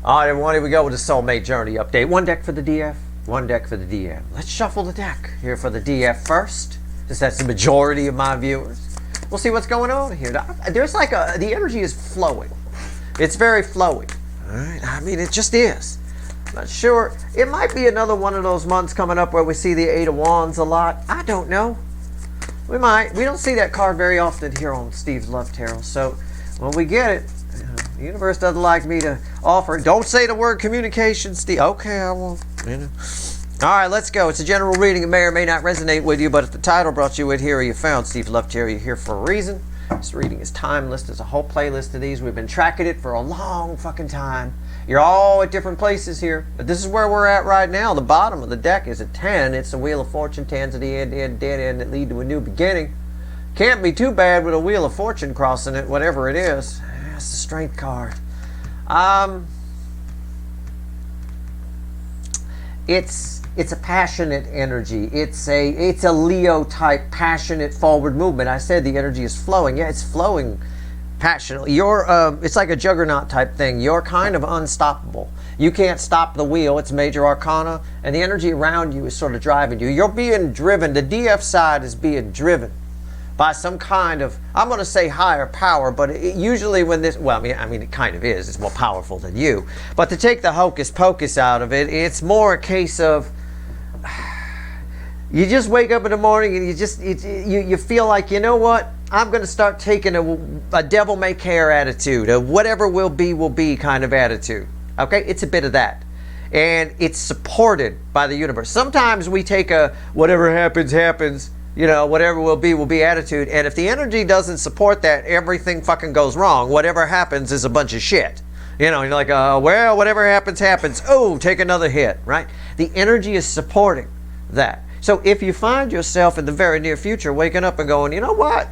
All right, everyone, here we go with the Soulmate Journey update. One deck for the DF, one deck for the DM. Let's shuffle the deck here for the DF first, since that's the majority of my viewers. We'll see what's going on here. There's like the energy is flowing. It's very flowy. All right, I mean, it just is. Not sure. It might be another one of those months coming up where we see the Eight of Wands a lot. I don't know. We might. We don't see that card very often here on Steve's Love Tarot. So when we get it, the universe doesn't like me to offer it. Don't say the word communication, Steve. Okay, I won't. You know. All right, let's go. It's a general reading. It may or may not resonate with you, but if the title brought you in here or you found Steve's Love Tarot, you're here for a reason. This reading is timeless. There's a whole playlist of these. We've been tracking it for a long fucking time. You're all at different places here, but this is where we're at right now. The bottom of the deck is a 10. It's a Wheel of Fortune. 10's at the end, dead end that lead to a new beginning. Can't be too bad with a Wheel of Fortune crossing it, whatever it is. That's the Strength card. It's a passionate energy. It's a Leo type passionate forward movement. I said the energy is flowing. Yeah, it's flowing passionately. It's like a juggernaut type thing. You're kind of unstoppable. You can't stop the wheel. It's major arcana, and the energy around you is sort of driving you. You're being driven. The DF side is being driven by some kind of, I'm going to say higher power, but usually when this, well, I mean, it kind of is. It's more powerful than you. But to take the hocus pocus out of it, it's more a case of, you just wake up in the morning and you feel like, you know what? I'm going to start taking a devil may care attitude, a whatever will be kind of attitude. Okay? It's a bit of that. And it's supported by the universe. Sometimes we take a whatever happens, happens, you know, whatever will be attitude. And if the energy doesn't support that, everything fucking goes wrong. Whatever happens is a bunch of shit. You know, you're like, well, whatever happens, happens. Oh, take another hit, right? The energy is supporting that. So if you find yourself in the very near future waking up and going, you know what?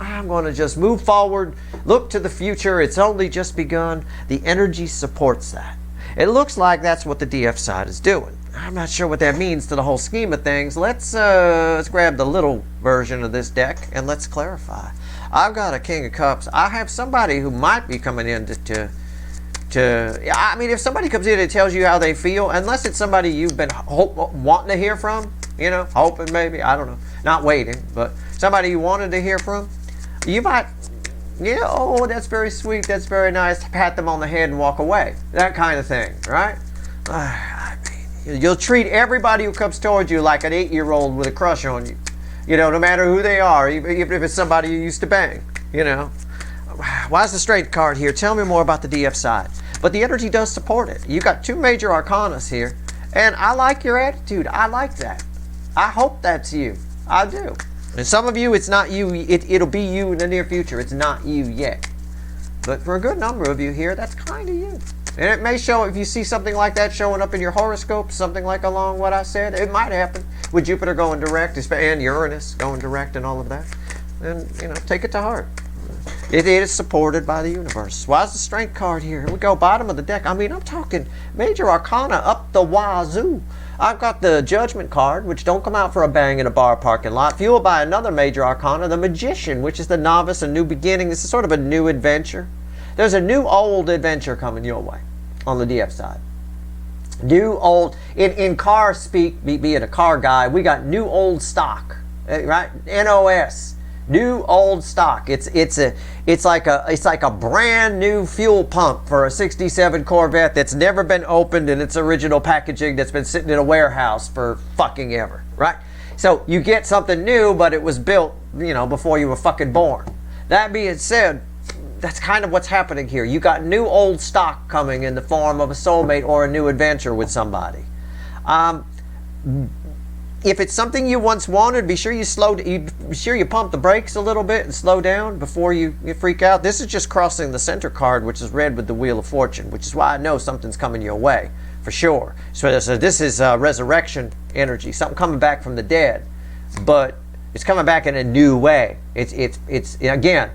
I'm going to just move forward, look to the future. It's only just begun. The energy supports that. It looks like that's what the DF side is doing. I'm not sure what that means to the whole scheme of things. Let's grab the little version of this deck and let's clarify. I've got a King of Cups. I have somebody who might be coming in I mean, if somebody comes in and tells you how they feel, unless it's somebody you've been wanting to hear from, you know, hoping maybe, I don't know, not waiting, but somebody you wanted to hear from, you might, yeah, oh, that's very sweet, that's very nice, pat them on the head and walk away. That kind of thing, right? I mean, you'll treat everybody who comes towards you like an 8-year-old with a crush on you. You know, no matter who they are, even if it's somebody you used to bang, you know. Why is the Strength card here? Tell me more about the DF side. But the energy does support it. You got two major arcanas here, and I like your attitude. I like that. I hope that's you. I do. And some of you, it's not you. It'll be you in the near future. It's not you yet. But for a good number of you here, that's kind of you. And it may show, if you see something like that showing up in your horoscope, something like along what I said, it might happen with Jupiter going direct and Uranus going direct and all of that. Then, you know, take it to heart. It is supported by the universe. Why is the Strength card here? Here we go, bottom of the deck. I mean, I'm talking major arcana up the wazoo. I've got the Judgment card, which don't come out for a bang in a bar parking lot, fueled by another major arcana, the Magician, which is the novice, a new beginning. This is sort of a new adventure. There's a new old adventure coming your way on the DF side. New old, in car speak, being a car guy, we got new old stock, right? NOS. New old stock. It's like a brand new fuel pump for a '67 Corvette that's never been opened in its original packaging, that's been sitting in a warehouse for fucking ever, right? So you get something new, but it was built, you know, before you were fucking born. That being said, that's kind of what's happening here. You got new old stock coming in the form of a soulmate or a new adventure with somebody. If it's something you once wanted, be sure you pump the brakes a little bit and slow down before you freak out. This is just crossing the center card, which is red with the Wheel of Fortune, which is why I know something's coming your way, for sure. So this is resurrection energy, something coming back from the dead, but it's coming back in a new way. It's again,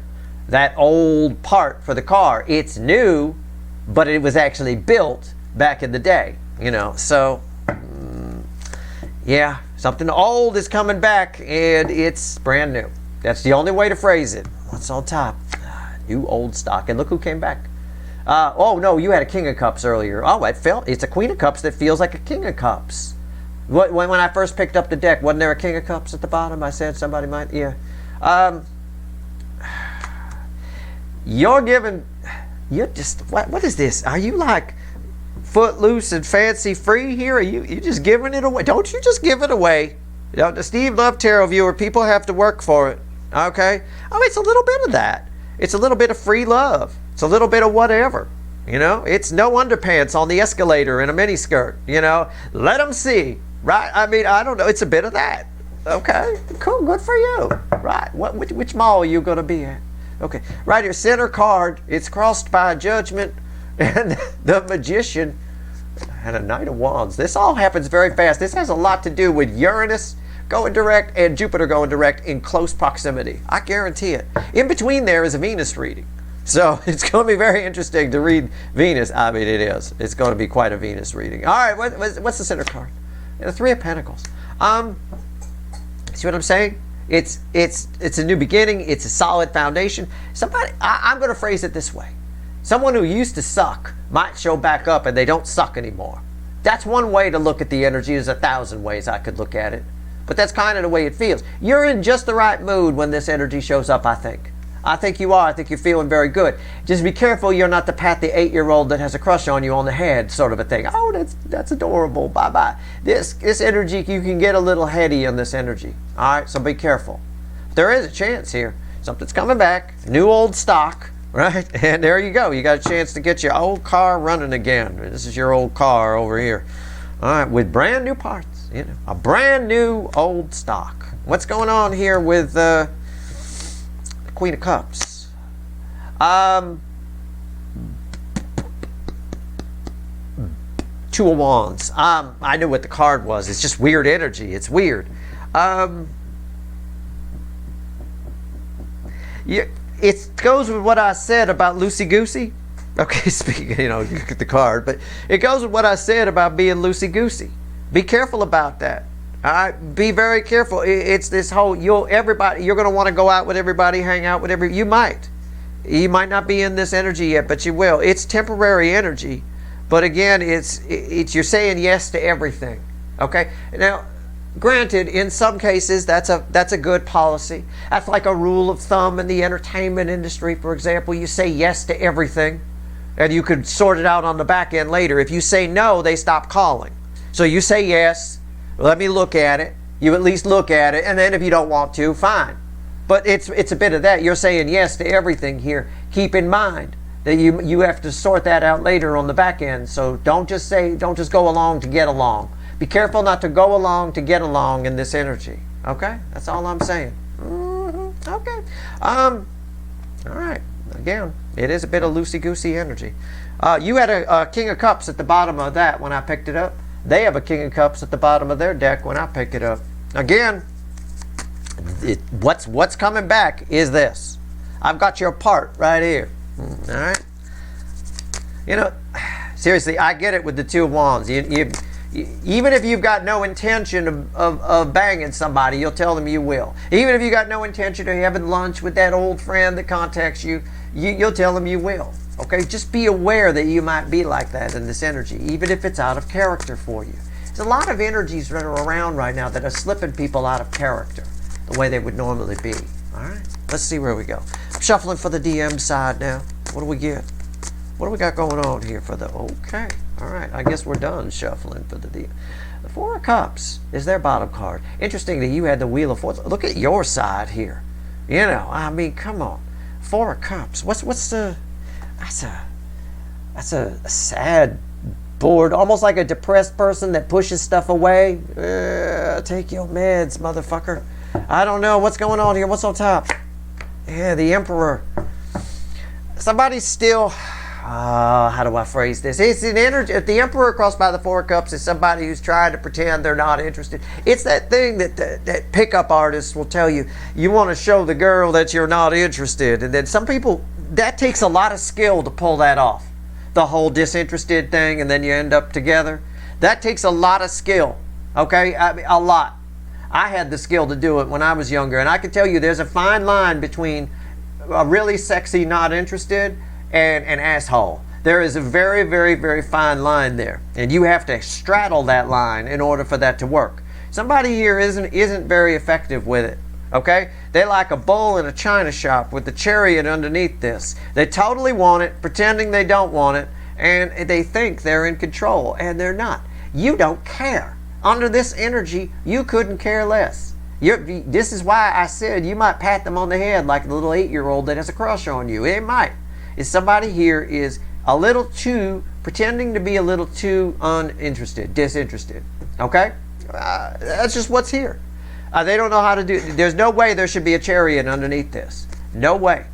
that old part for the car. It's new, but it was actually built back in the day, you know, so... yeah, something old is coming back, and it's brand new. That's the only way to phrase it. What's on top? New old stock. And look who came back. Oh no, you had a King of Cups earlier. Oh, it's a Queen of Cups that feels like a King of Cups. When I first picked up the deck, wasn't there a King of Cups at the bottom? I said somebody might, yeah. You're just, what is this? Are you like footloose and fancy free here? Are you just giving it away? Don't you just give it away. You know, the Steve Love Tarot viewer, people have to work for it. Okay? Oh, it's a little bit of that. It's a little bit of free love. It's a little bit of whatever. You know, it's no underpants on the escalator in a miniskirt. You know, let them see. Right? I mean, I don't know. It's a bit of that. Okay, cool. Good for you. Right? Which mall are you going to be at? Okay, right here, center card. It's crossed by Judgment and the Magician and a Knight of Wands. This all happens very fast. This has a lot to do with Uranus going direct and Jupiter going direct in close proximity. I guarantee it. In between there is a Venus reading. So it's going to be very interesting to read Venus. I mean, it is. It's going to be quite a Venus reading. All right, what's the center card? The Three of Pentacles. See what I'm saying? It's a new beginning. It's a solid foundation. I'm going to phrase it this way. Someone who used to suck might show back up and they don't suck anymore. That's one way to look at the energy. There's 1,000 ways I could look at it. But that's kind of the way it feels. You're in just the right mood when this energy shows up, I think. I think you are. I think you're feeling very good. Just be careful you're not to pat the 8-year-old that has a crush on you on the head sort of a thing. Oh, that's adorable. Bye-bye. This energy, you can get a little heady in this energy. All right, so be careful. There is a chance here. Something's coming back. New old stock, right? And there you go. You got a chance to get your old car running again. This is your old car over here. All right, with brand new parts. You know, a brand new old stock. What's going on here with... Queen of Cups. Two of Wands. I knew what the card was. It's just weird energy. It's weird. It goes with what I said about loosey-goosey. Okay, speaking, you know, look at the card, but it goes with what I said about being loosey-goosey. Be careful about that. All right, be very careful. It's this whole you're going to want to go out with everybody, hang out with everybody. You might not be in this energy yet, but you will. It's temporary energy, but again, it's you're saying yes to everything. Okay. Now, granted, in some cases that's a good policy. That's like a rule of thumb in the entertainment industry, for example. You say yes to everything, and you could sort it out on the back end later. If you say no, they stop calling. So you say yes. Let me look at it. You at least look at it, and then if you don't want to, fine. But it's a bit of that. You're saying yes to everything here. Keep in mind that you have to sort that out later on the back end. So don't just go along to get along. Be careful not to go along to get along in this energy. Okay? That's all I'm saying. Okay. All right. Again, it is a bit of loosey-goosey energy. You had a King of Cups at the bottom of that when I picked it up. They have a King of Cups at the bottom of their deck when I pick it up. Again, what's coming back is this. I've got your part right here. All right? You know, seriously, I get it with the Two of Wands. Even if you've got no intention of banging somebody, you'll tell them you will. Even if you got no intention of having lunch with that old friend that contacts you, you'll tell them you will. Okay, just be aware that you might be like that in this energy, even if it's out of character for you. There's a lot of energies that are around right now that are slipping people out of character, the way they would normally be. All right, let's see where we go. I'm shuffling for the DM side now. What do we get? What do we got going on here for the... Okay, all right, I guess we're done shuffling for the DM. The Four of Cups is their bottom card. Interesting that you had the Wheel of Fortune. Look at your side here. You know, I mean, come on. Four of Cups. What's the... That's a sad bored, almost like a depressed person that pushes stuff away. Take your meds, motherfucker. I don't know what's going on here. What's on top? Yeah, the Emperor. Somebody's still... how do I phrase this? It's an energy. If the Emperor crossed by the Four of Cups is somebody who's trying to pretend they're not interested. It's that thing that pickup artists will tell you. You want to show the girl that you're not interested. And then some people, that takes a lot of skill to pull that off. The whole disinterested thing, and then you end up together. That takes a lot of skill. Okay? I mean, a lot. I had the skill to do it when I was younger. And I can tell you there's a fine line between a really sexy not interested and an asshole. There is a very, very, very fine line there, and you have to straddle that line in order for that to work. Somebody here isn't very effective with it. Okay? They like a bull in a china shop with the chariot underneath this. They totally want it, pretending they don't want it, and they think they're in control, and they're not. You don't care. Under this energy, you couldn't care less. This is why I said you might pat them on the head like a little 8-year-old that has a crush on you. It might. If somebody here is a little too, pretending to be a little too uninterested, disinterested. Okay? That's just what's here. They don't know how to do it. There's no way there should be a chariot underneath this. No way.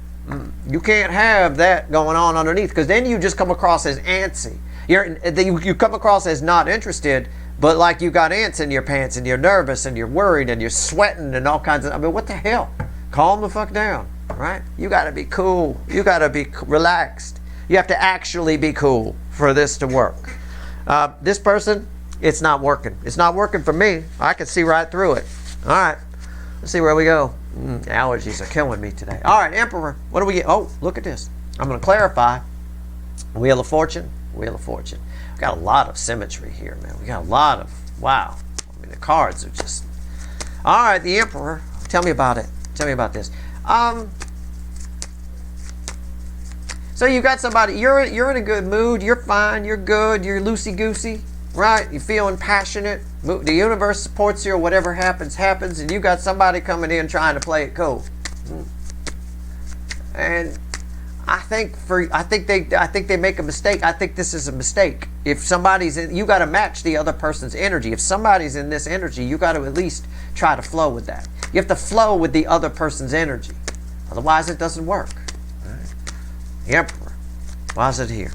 You can't have that going on underneath, because then you just come across as antsy. You come across as not interested, but like you got ants in your pants, and you're nervous, and you're worried, and you're sweating, and all kinds of, I mean, what the hell? Calm the fuck down, right? You got to be cool. You got to be relaxed. You have to actually be cool for this to work. This person, it's not working. It's not working for me. I can see right through it. All right, let's see where we go. Allergies are killing me today. All right, Emperor, what do we get? Oh, look at this. I'm going to clarify. Wheel of Fortune, Wheel of Fortune. We've got a lot of symmetry here, man. We got a lot of, wow. I mean, the cards are just, all right, the Emperor. Tell me about it. Tell me about this. So you got somebody, you're in a good mood, you're fine, you're good, you're loosey-goosey, right? You're feeling passionate. The universe supports you, or whatever happens, happens, and you got somebody coming in trying to play it cool. And I think they make a mistake. I think this is a mistake. If somebody's in, you got to match the other person's energy. If somebody's in this energy, you got to at least try to flow with that. You have to flow with the other person's energy. Otherwise, it doesn't work. Right? The Emperor. Why is it here?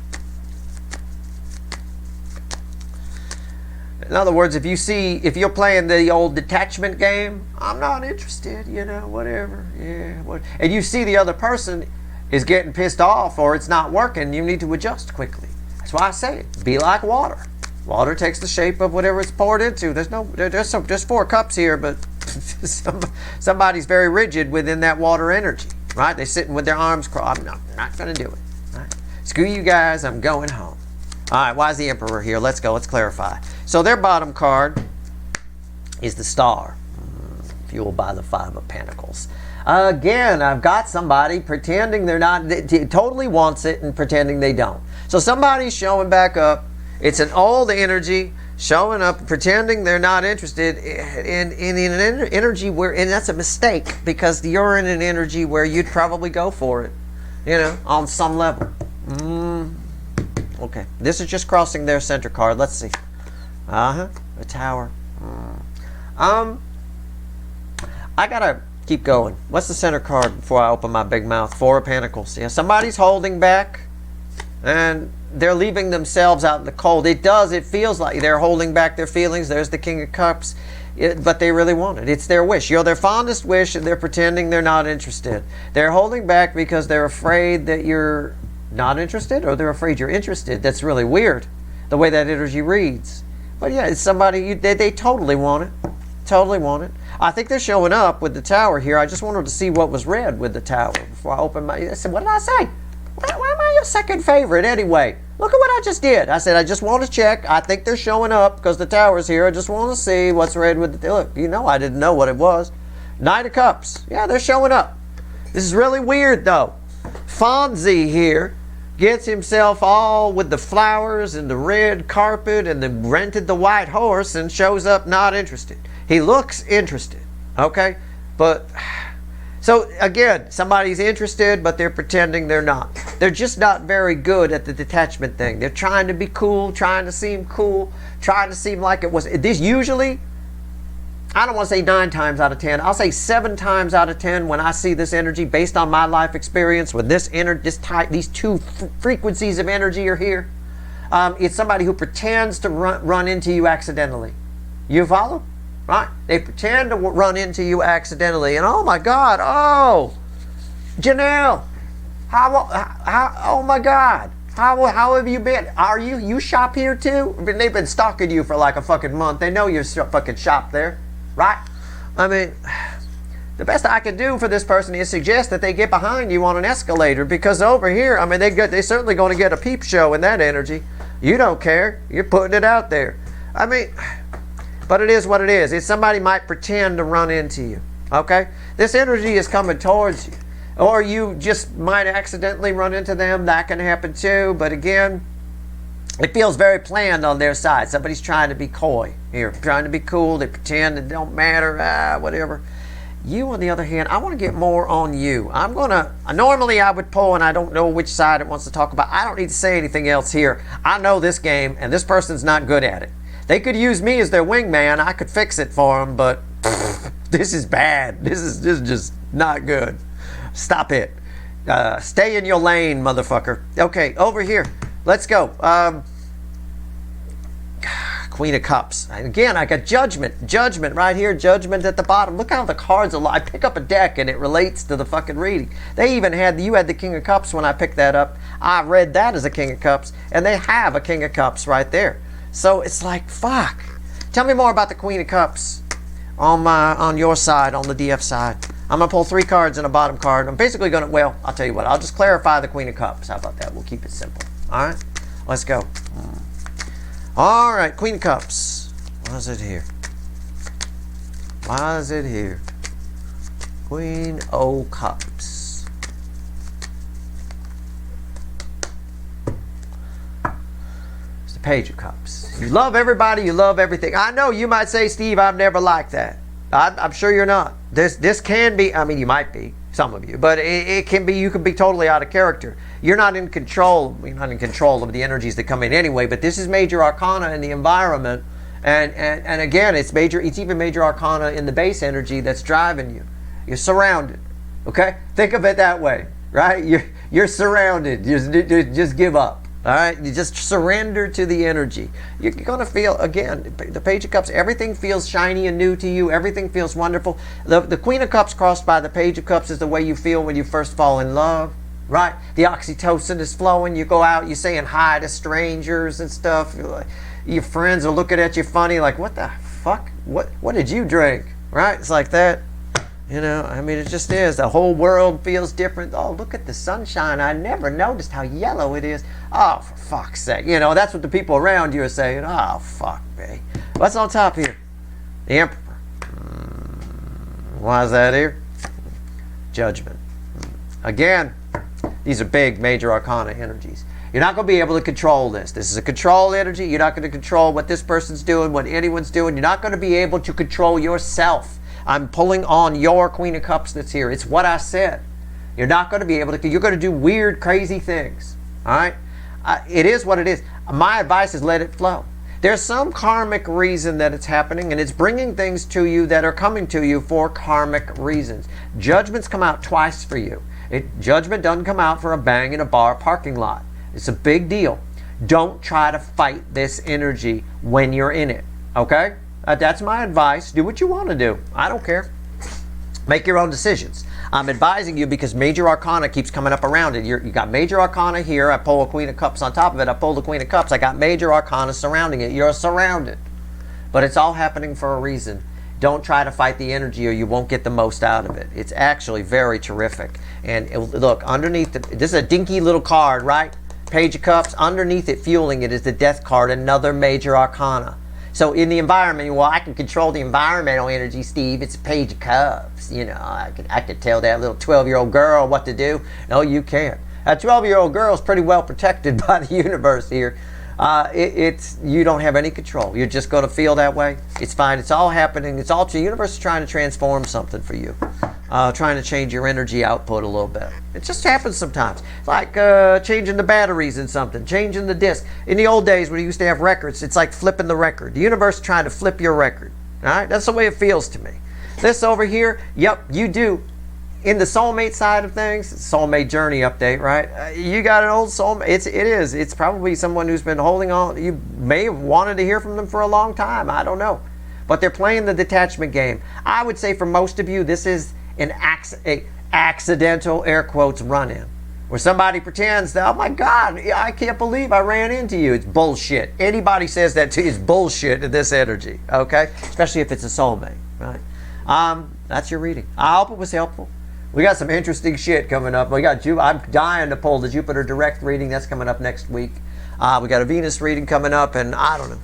In other words, if you're playing the old detachment game, I'm not interested, whatever. Yeah, what? And you see the other person is getting pissed off, or it's not working, you need to adjust quickly. That's why I say it. Be like water. Water takes the shape of whatever it's poured into. There's 4 cups here, but somebody's very rigid within that water energy, right? They're sitting with their arms crossed. I'm not going to do it. Right? Screw you guys. I'm going home. All right, why is the Emperor here? Let's go. Let's clarify. So their bottom card is the Star, fueled by the 5 of Pentacles. Again, I've got somebody pretending they're not, totally wants it and pretending they don't. So somebody's showing back up. It's an old energy showing up, pretending they're not interested in an energy where, and that's a mistake, because you're in an energy where you'd probably go for it, on some level. Okay, this is just crossing their center card. Let's see. A Tower. I gotta keep going. What's the center card before I open my big mouth? 4 of Pentacles. Yeah, somebody's holding back, and they're leaving themselves out in the cold. It feels like they're holding back their feelings. There's the King of Cups. But they really want it. It's their wish. You're their fondest wish, and they're pretending they're not interested. They're holding back because they're afraid that you're not interested, or they're afraid you're interested. That's really weird, the way that energy reads. But yeah, it's somebody, they totally want it. Totally want it. I think they're showing up with the Tower here. I just wanted to see what was read with the Tower before I opened I said, what did I say? Why am I your second favorite anyway? Look at what I just did. I said, I just want to check. I think they're showing up because the Tower's here. I just want to see what's read with the, look, I didn't know what it was. Knight of Cups. Yeah, they're showing up. This is really weird though. Fonzie here gets himself all with the flowers and the red carpet and rented the white horse and shows up not interested. He looks interested, okay? But, so again, somebody's interested, but they're pretending they're not. They're just not very good at the detachment thing. They're trying to be cool, trying to seem cool, trying to seem like it was. This usually, I don't want to say 9 times out of 10. I'll say 7 times out of 10 when I see this energy based on my life experience with these 2 frequencies of energy are here. It's somebody who pretends to run into you accidentally. You follow? Right? They pretend to run into you accidentally, and oh my God, oh, Janelle, oh my God, how have you been? Are you shop here too? I mean, they've been stalking you for like a fucking month. They know you fucking shop there, right? I mean, the best I could do for this person is suggest that they get behind you on an escalator, because over here, I mean, they're certainly going to get a peep show in that energy. You don't care. You're putting it out there. I mean, but it is what it is. Somebody might pretend to run into you, okay? This energy is coming towards you. Or you just might accidentally run into them. That can happen too. But again, it feels very planned on their side. Somebody's trying to be coy here, trying to be cool. They pretend it don't matter, whatever. You, on the other hand, I want to get more on you. Normally I would pull, and I don't know which side it wants to talk about. I don't need to say anything else here. I know this game, and this person's not good at it. They could use me as their wingman. I could fix it for them, but this is bad. This is just not good. Stop it. Stay in your lane, motherfucker. Okay, over here. Let's go. Queen of Cups. And again, I got Judgment. Judgment right here. Judgment at the bottom. Look how the cards are. I pick up a deck and it relates to the fucking reading. They even had, you had the King of Cups when I picked that up. I read that as a King of Cups. And they have a King of Cups right there. So it's like, fuck. Tell me more about the Queen of Cups on your side, on the DF side. I'm going to pull 3 cards and a bottom card. I'm basically going to, well, I'll tell you what. I'll just clarify the Queen of Cups. How about that? We'll keep it simple. All right? Let's go. All right, Queen of Cups. Why is it here? Why is it here? Queen of Cups. It's the Page of Cups. You love everybody. You love everything. I know you might say, Steve, I've never liked that. I'm sure you're not. This can be, I mean, you might be, some of you, but it can be, you can be totally out of character. You're not in control of the energies that come in anyway, but this is major arcana in the environment, and again, it's even major arcana in the base energy that's driving you. You're surrounded, okay? Think of it that way, right? You're surrounded. Just give up. All right, you just surrender to the energy. You're going to feel, again, the Page of Cups, everything feels shiny and new to you. Everything feels wonderful. The Queen of Cups crossed by the Page of Cups is the way you feel when you first fall in love, right? The oxytocin is flowing. You go out, you're saying hi to strangers and stuff. Your friends are looking at you funny, like, what the fuck? What did you drink? Right? It's like that. You know, I mean, it just is. The whole world feels different. Oh, look at the sunshine. I never noticed how yellow it is. Oh, for fuck's sake. You know, that's what the people around you are saying. Oh, fuck me. What's on top here? The Emperor. Why is that here? Judgment. Again, these are big major arcana energies. You're not going to be able to control this. This is a control energy. You're not going to control what this person's doing, what anyone's doing. You're not going to be able to control yourself. I'm pulling on your Queen of Cups that's here. It's what I said. You're not going to be able to, you're going to do weird, crazy things. All right? It is what it is. My advice is let it flow. There's some karmic reason that it's happening, and it's bringing things to you that are coming to you for karmic reasons. Judgments come out twice for you. Judgment doesn't come out for a bang in a bar parking lot. It's a big deal. Don't try to fight this energy when you're in it. Okay? That's my advice. Do what you want to do. I don't care. Make your own decisions. I'm advising you because major arcana keeps coming up around it. You got major arcana here. I pull a Queen of Cups on top of it. I pull the Queen of Cups. I got major arcana surrounding it. You're surrounded. But it's all happening for a reason. Don't try to fight the energy or you won't get the most out of it. It's actually very terrific. And look, underneath, this is a dinky little card, right? Page of Cups. Underneath it, fueling it, is the Death card, another major arcana. So in the environment, well, I can control the environmental energy, Steve. It's a Page of Cups. You know, I could tell that little 12-year-old girl what to do. No, you can't. A 12-year-old girl is pretty well protected by the universe here. You don't have any control. You're just going to feel that way. It's fine. It's all happening. It's all the universe is trying to transform something for you. Trying to change your energy output a little bit. It just happens sometimes. It's like changing the batteries in something, changing the disc. In the old days when you used to have records, it's like flipping the record. The universe is trying to flip your record. All right? That's the way it feels to me. This over here, yep, you do. In the soulmate side of things, Soulmate Journey update, right? You got an old soulmate. It's probably someone who's been holding on. You may have wanted to hear from them for a long time. I don't know. But they're playing the detachment game. I would say for most of you, this is an accidental, air quotes, run-in. Where somebody pretends that, oh my God, I can't believe I ran into you. It's bullshit. Anybody says that to you is bullshit in this energy, okay? Especially if it's a soulmate, right? That's your reading. I hope it was helpful. We got some interesting shit coming up. I'm dying to pull the Jupiter direct reading. That's coming up next week. We got a Venus reading coming up, and I don't know.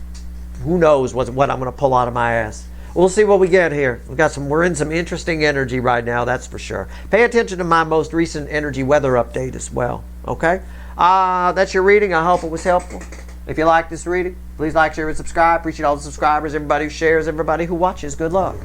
Who knows what I'm going to pull out of my ass. We'll see what we get here. We're in some interesting energy right now, that's for sure. Pay attention to my most recent energy weather update as well. Okay? That's your reading. I hope it was helpful. If you like this reading, please like, share, and subscribe. Appreciate all the subscribers, everybody who shares, everybody who watches. Good luck.